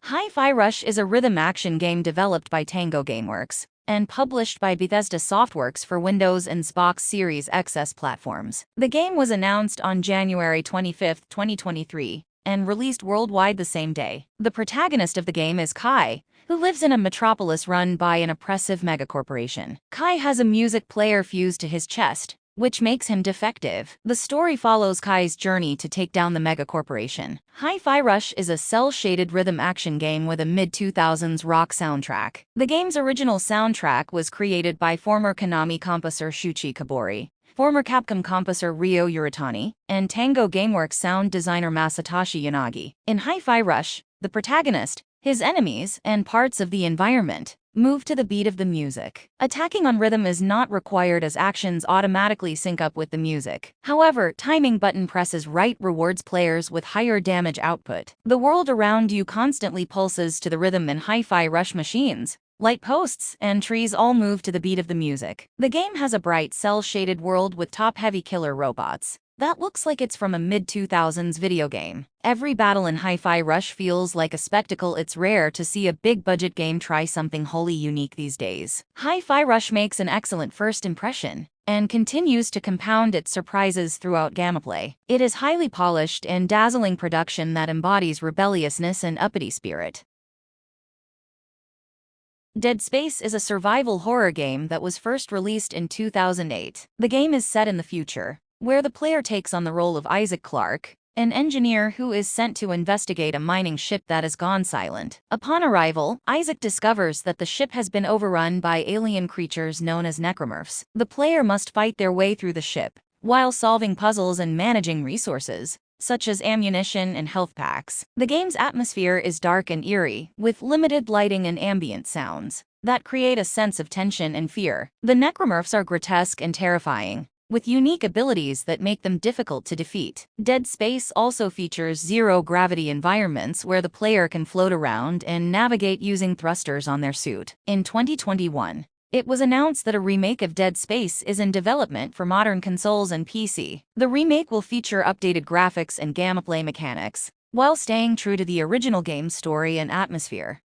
Hi-Fi Rush is a rhythm action game developed by Tango Gameworks and published by Bethesda Softworks for Windows and Xbox Series XS platforms. The game was announced on January 25, 2023, and released worldwide the same day. The protagonist of the game is Kai, who lives in a metropolis run by an oppressive megacorporation. Kai has a music player fused to his chest, which makes him defective. The story follows Kai's journey to take down the megacorporation. Hi-Fi Rush is a cel-shaded rhythm action game with a mid-2000s rock soundtrack. The game's original soundtrack was created by former Konami composer Shuichi Kobori, former Capcom composer Ryo Uritani, and Tango Gameworks sound designer Masatoshi Yanagi. In Hi-Fi Rush, the protagonist, his enemies, and parts of the environment move to the beat of the music. Attacking on rhythm is not required as actions automatically sync up with the music. However, timing button presses right rewards players with higher damage output. The world around you constantly pulses to the rhythm, and Hi-Fi Rush machines, light posts, and trees all move to the beat of the music. The game has a bright cel-shaded world with top-heavy killer robots that looks like it's from a mid-2000s video game. Every battle in Hi-Fi Rush feels like a spectacle. It's rare to see a big-budget game try something wholly unique these days. Hi-Fi Rush makes an excellent first impression and continues to compound its surprises throughout gameplay. It is highly polished and dazzling production that embodies rebelliousness and uppity spirit. Dead Space is a survival horror game that was first released in 2008. The game is set in the future, where the player takes on the role of Isaac Clarke, an engineer who is sent to investigate a mining ship that has gone silent. Upon arrival, Isaac discovers that the ship has been overrun by alien creatures known as necromorphs. The player must fight their way through the ship, while solving puzzles and managing resources, such as ammunition and health packs. The game's atmosphere is dark and eerie, with limited lighting and ambient sounds that create a sense of tension and fear. The necromorphs are grotesque and terrifying, with unique abilities that make them difficult to defeat. Dead Space also features zero-gravity environments where the player can float around and navigate using thrusters on their suit. In 2021, it was announced that a remake of Dead Space is in development for modern consoles and PC. The remake will feature updated graphics and gameplay mechanics, while staying true to the original game's story and atmosphere.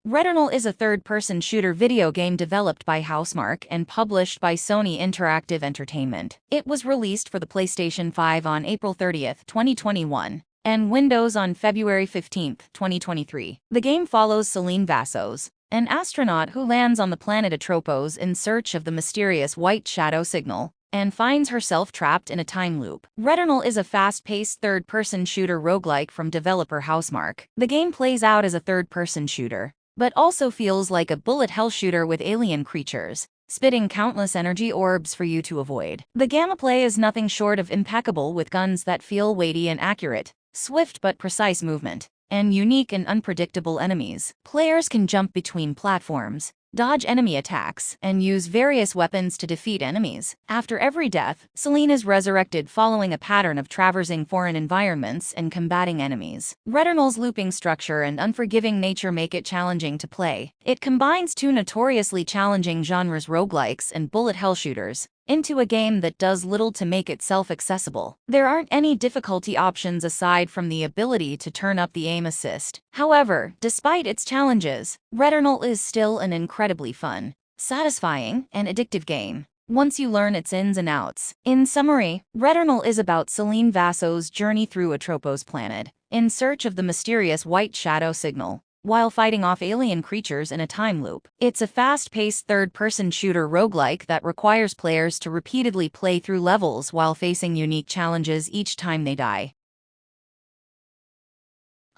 Returnal is a third-person shooter video game developed by Housemarque and published by Sony Interactive Entertainment. It was released for the PlayStation 5 on April 30, 2021, and Windows on February 15, 2023. The game follows Celine Vassos, an astronaut who lands on the planet Atropos in search of the mysterious white shadow signal, and finds herself trapped in a time loop. Returnal is a fast-paced third-person shooter roguelike from developer Housemarque. The game plays out as a third-person shooter, but also feels like a bullet hell shooter with alien creatures spitting countless energy orbs for you to avoid. The gameplay is nothing short of impeccable, with guns that feel weighty and accurate, swift but precise movement, and unique and unpredictable enemies. Players can jump between platforms, dodge enemy attacks, and use various weapons to defeat enemies. After every death, Celine is resurrected following a pattern of traversing foreign environments and combating enemies. Returnal's looping structure and unforgiving nature make it challenging to play. It combines two notoriously challenging genres, roguelikes and bullet hell shooters, into a game that does little to make itself accessible. There aren't any difficulty options aside from the ability to turn up the aim assist. However, despite its challenges, Returnal is still an incredibly fun, satisfying, and addictive game once you learn its ins and outs. In summary, Returnal is about Celine Vassos' journey through Atropos planet in search of the mysterious white shadow signal, while fighting off alien creatures in a time loop. It's a fast-paced third-person shooter roguelike that requires players to repeatedly play through levels while facing unique challenges each time they die.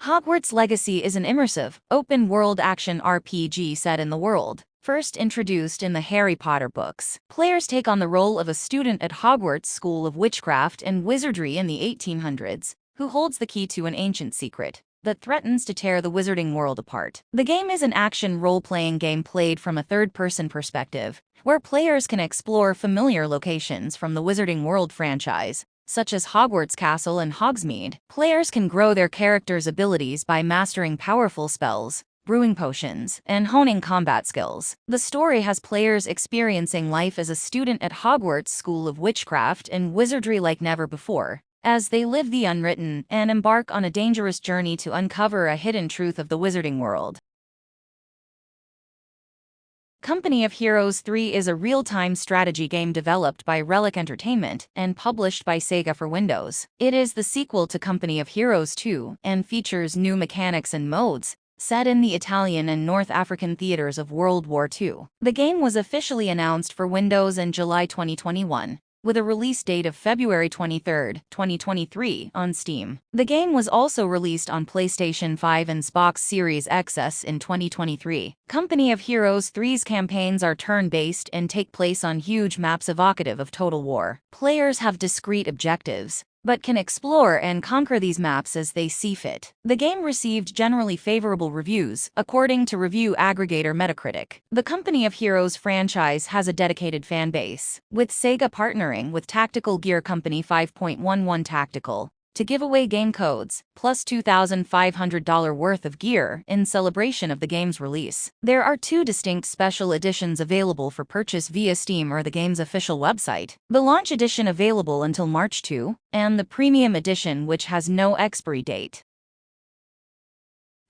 Hogwarts Legacy is an immersive, open-world action RPG set in the world first introduced in the Harry Potter books. Players take on the role of a student at Hogwarts School of Witchcraft and Wizardry in the 1800s, who holds the key to an ancient secret that threatens to tear the wizarding world apart. The game is an action role-playing game played from a third-person perspective, where players can explore familiar locations from the Wizarding World franchise, such as Hogwarts Castle and Hogsmeade. Players can grow their characters' abilities by mastering powerful spells, brewing potions, and honing combat skills. The story has players experiencing life as a student at Hogwarts School of Witchcraft and Wizardry like never before, as they live the unwritten and embark on a dangerous journey to uncover a hidden truth of the wizarding world. Company of Heroes 3 is a real-time strategy game developed by Relic Entertainment and published by Sega for Windows. It is the sequel to Company of Heroes 2 and features new mechanics and modes, set in the Italian and North African theaters of World War II. The game was officially announced for Windows in July 2021, with a release date of February 23, 2023 on Steam. The game was also released on PlayStation 5 and Xbox Series XS in 2023. Company of Heroes 3's campaigns are turn-based and take place on huge maps evocative of Total War. Players have discrete objectives, but can explore and conquer these maps as they see fit. The game received generally favorable reviews, according to review aggregator Metacritic. The Company of Heroes franchise has a dedicated fan base, with Sega partnering with Tactical Gear Company 5.11 Tactical to give away game codes, plus $2,500 worth of gear in celebration of the game's release. There are 2 distinct special editions available for purchase via Steam or the game's official website. The launch edition available until March 2, and the premium edition which has no expiry date.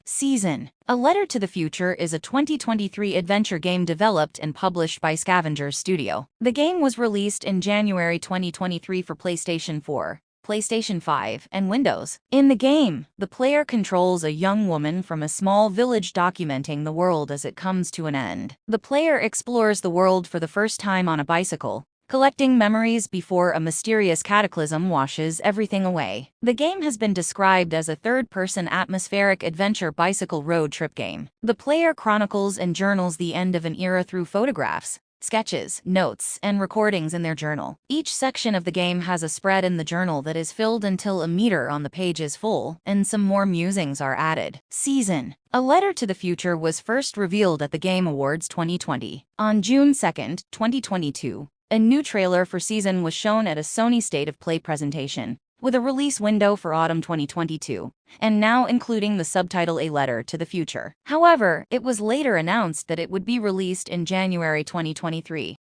Season. A Letter to the Future is a 2023 adventure game developed and published by Scavenger Studio. The game was released in January 2023 for PlayStation 4, PlayStation 5, and Windows. In the game, the player controls a young woman from a small village documenting the world as it comes to an end. The player explores the world for the first time on a bicycle, collecting memories before a mysterious cataclysm washes everything away. The game has been described as a third-person atmospheric adventure bicycle road trip game. The player chronicles and journals the end of an era through photographs, sketches, notes, and recordings in their journal. Each section of the game has a spread in the journal that is filled until a meter on the page is full, and some more musings are added. Season. A Letter to the Future was first revealed at the Game Awards 2020. On June 2, 2022, a new trailer for Season was shown at a Sony State of Play presentation, with a release window for autumn 2022, and now including the subtitle A Letter to the Future. However, it was later announced that it would be released in January 2023.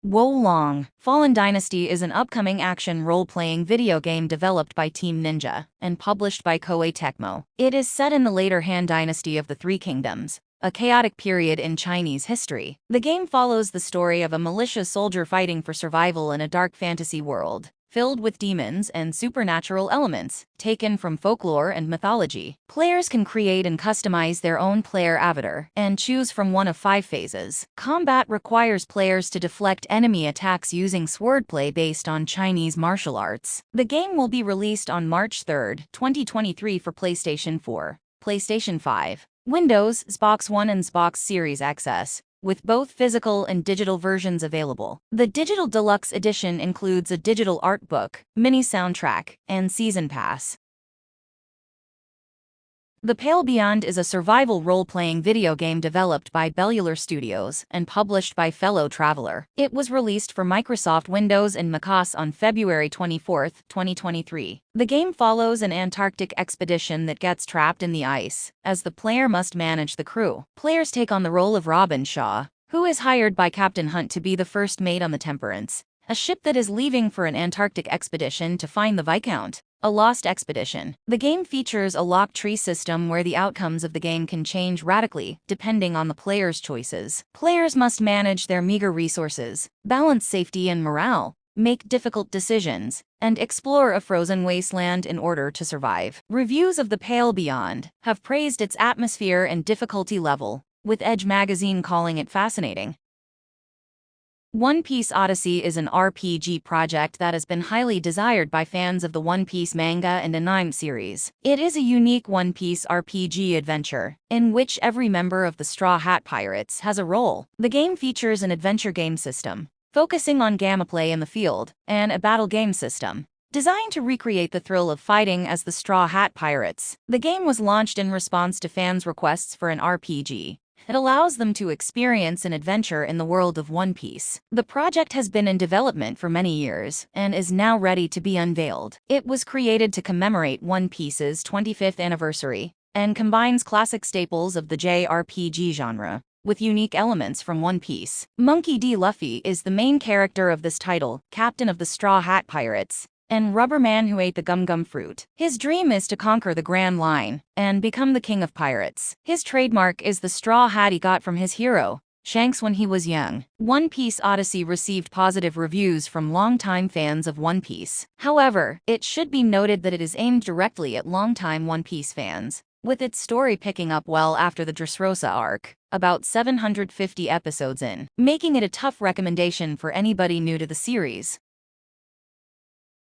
Wo Long. Fallen Dynasty is an upcoming action role-playing video game developed by Team Ninja and published by Koei Tecmo. It is set in the later Han Dynasty of the Three Kingdoms, a chaotic period in Chinese history. The game follows the story of a militia soldier fighting for survival in a dark fantasy world, filled with demons and supernatural elements, taken from folklore and mythology. Players can create and customize their own player avatar, and choose from one of 5 phases. Combat requires players to deflect enemy attacks using swordplay based on Chinese martial arts. The game will be released on March 3, 2023 for PlayStation 4, PlayStation 5, Windows, Xbox One and Xbox Series XS, with both physical and digital versions available. The Digital Deluxe Edition includes a digital art book, mini soundtrack, and season pass. The Pale Beyond is a survival role-playing video game developed by Bellular Studios and published by Fellow Traveler. It was released for Microsoft Windows and macOS on February 24, 2023. The game follows an Antarctic expedition that gets trapped in the ice, as the player must manage the crew. Players take on the role of Robin Shaw, who is hired by Captain Hunt to be the first mate on the Temperance, a ship that is leaving for an Antarctic expedition to find the Viscount, a lost expedition. The game features a lock tree system where the outcomes of the game can change radically, depending on the player's choices. Players must manage their meager resources, balance safety and morale, make difficult decisions, and explore a frozen wasteland in order to survive. Reviews of The Pale Beyond have praised its atmosphere and difficulty level, with Edge magazine calling it fascinating. One Piece Odyssey is an RPG project that has been highly desired by fans of the One Piece manga and anime series. It is a unique One Piece RPG adventure, in which every member of the Straw Hat Pirates has a role. The game features an adventure game system, focusing on gameplay in the field, and a battle game system, designed to recreate the thrill of fighting as the Straw Hat Pirates. The game was launched in response to fans' requests for an RPG. It allows them to experience an adventure in the world of One Piece. The project has been in development for many years and is now ready to be unveiled. It was created to commemorate One Piece's 25th anniversary and combines classic staples of the JRPG genre, with unique elements from One Piece. Monkey D. Luffy is the main character of this title, captain of the Straw Hat Pirates, and Rubber Man who ate the gum-gum fruit. His dream is to conquer the Grand Line and become the king of pirates. His trademark is the straw hat he got from his hero, Shanks, when he was young. One Piece Odyssey received positive reviews from longtime fans of One Piece. However, it should be noted that it is aimed directly at longtime One Piece fans, with its story picking up well after the Dressrosa arc, about 750 episodes in, making it a tough recommendation for anybody new to the series.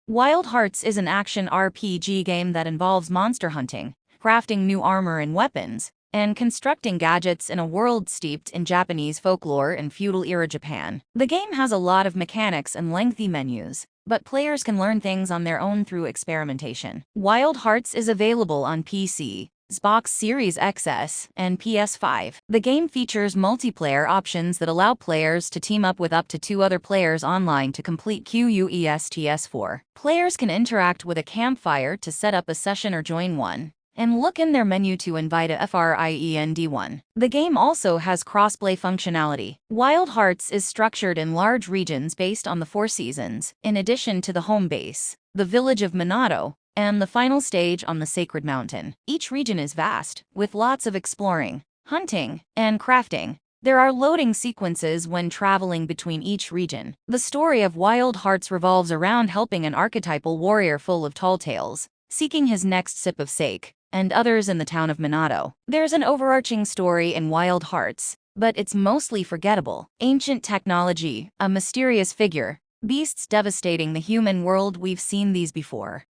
Wild Hearts is an action RPG game that involves monster hunting, crafting new armor and weapons, and constructing gadgets in a world steeped in Japanese folklore and feudal-era Japan. The game has a lot of mechanics and lengthy menus, but players can learn things on their own through experimentation. Wild Hearts is available on PC, Xbox Series XS, and PS5. The game features multiplayer options that allow players to team up with up to 2 other players online to complete quests 4. Players can interact with a campfire to set up a session or join one, and look in their menu to invite a friend. The game also has crossplay functionality. Wild Hearts is structured in large regions based on the 4 seasons, in addition to the home base, the village of Minato, and the final stage on the Sacred Mountain. Each region is vast, with lots of exploring, hunting, and crafting. There are loading sequences when traveling between each region. The story of Wild Hearts revolves around helping an archetypal warrior full of tall tales, seeking his next sip of sake, and others in the town of Minato. There's an overarching story in Wild Hearts, but it's mostly forgettable. Ancient technology, a mysterious figure, beasts devastating the human world. We've seen these before.